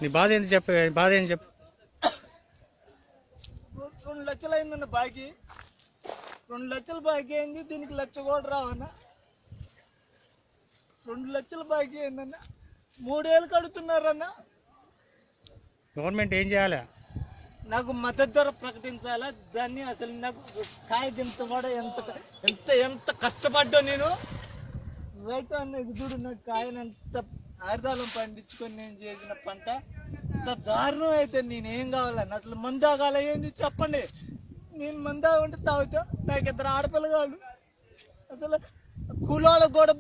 నీ బాధ ఏంటి చెప్పు, బాధ ఏంటి చెప్పు. 2 లక్షలు అయిందన్న బాకీ. 2 లక్షలు బాకీ అయింది, దీనికి 1 లక్ష కూడా రావన్నా. 2 లక్షలు బాకీ అయిందన్న, 3 ఏళ్ళు కడుతున్నారన్న. గవర్నమెంట్ ఏం చేయాలి? నాకు మద్దతు ధర ప్రకటించాలా దాన్ని. అసలు నాకు కాయ గింత కూడా ఎంత ఎంత ఎంత కష్టపడ్డా నేను రైతు అన్న చూడు. నాకు కాయను ఎంత ఆరుదాలం పండించుకొని నేను చేసిన పంట ఇంత దారుణం అయితే నేనేం కావాలన్న. అసలు మందు తాగాల ఏంది చెప్పండి. నేను మందు తాగుంటే తాగుతా. నాకు 2 ఆడపిల్లగాళ్ళు. అసలు కూలోళ్ళ కూడా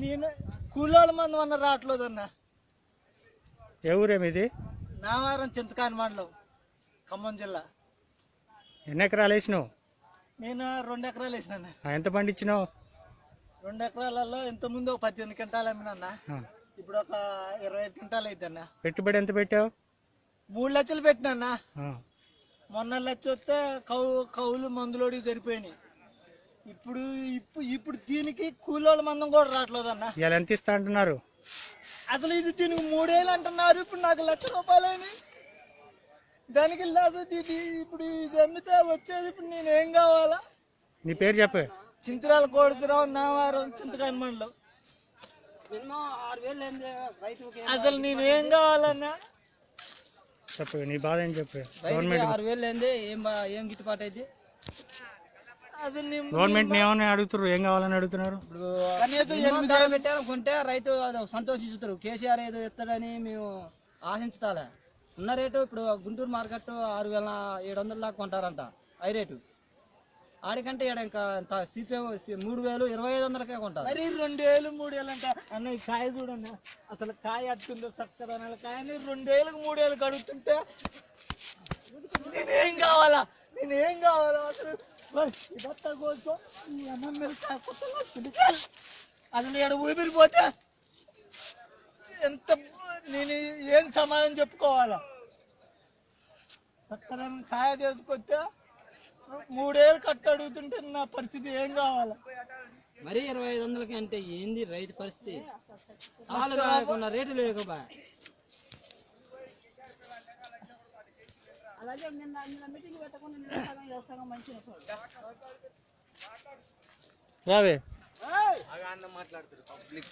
నేను కూలోళ్ళ మందం అన్న రావట్లేదన్న. ఏ ఊరేమిది? నావారం చింతకాని మండలం, ఖమ్మం జిల్లా. ఎన్ని ఎకరాలు వేసినావు? నేను 2 ఎకరాలు వేసినా. ఎంత పండించినావు? 2 ఎకరాలలో ఇంతకుముందు ఒక 18 క్వింటాలు అమ్మినా. ఇప్పుడు ఒక 25 క్వింటాలు అయిద్దన్న. పెట్టుబడి ఎంత పెట్టావు? 3 లక్షలు పెట్టినా. మొన్న 1 లక్ష వస్తే కౌలు మందులోడికి సరిపోయినాయి. ఇప్పుడు ఇప్పుడు దీనికి కూలోళ్ళ మందం కూడా రావట్లేదన్న. ఇవాళ ఎంత ఇస్తా అంటున్నారు? అసలు ఇది దీనికి 3 ఏళ్ళు అంటున్నారు. ఇప్పుడు నాకు 1 లక్ష రూపాయలని దానికి లేదు. ఇప్పుడు ఇది అమ్మితే వచ్చేది. ఇప్పుడు నేను ఏం కావాలా? నీ పేరు చెప్పు. చింతరాల కోడిసరావు, నావారం చింతకాని మండలం. అసలు నేను ఏం కావాలన్నా చెప్పు, నీ బాధ ఏం చెప్పు. 6,000 ఏం గిట్టుబాటు అయితే? గవర్నమెంట్ ఏమని అడుగుతారు? ఏం కావాలని అడుగుతున్నారు? పెట్టారనుకుంటే రైతు సంతోషిస్తారు. కేసీఆర్ ఏదో ఇస్తాడని మేము ఆశించాలి. ఉన్న రేటు ఇప్పుడు గుంటూరు మార్కెట్ 6,700 దాకా కొంటారంట హై రేటు. ఆడికంటే ఇంకా సిపిఎం 3,000 2,500కే కొంటారు. మరి 2 ఏళ్ళు 3 ఏళ్ళు అంట అన్న. ఈ కాయ చూడన్న, అసలు కాయ అట్టుందో సక్కదనాల కాయని 2 ఏళ్ళకి 3 ఏళ్ళకి అడుగుతుంటే నేనేం కావాలా? నేనేం కావాలా? అసలు ఇదంతా కోసం ఈ అన్నం మీద అసలు ఎడ ఊపిరిపోతే ఎంత నేను ఏం సమాధానం చెప్పుకోవాలా? సక్కదనం కాయ తీసుకొస్తే 3 ఏళ్ళు కట్టు అడుగుతుంటే నా పరిస్థితి ఏం కావాలా? మరి 2,500కి అంటే ఏంది రైతు పరిస్థితి? రేటు లేకపోయా. అలాగే మీటింగ్ పెట్టకుండా మంచిగా రావే మాట్లాడుతారు పబ్లిక్.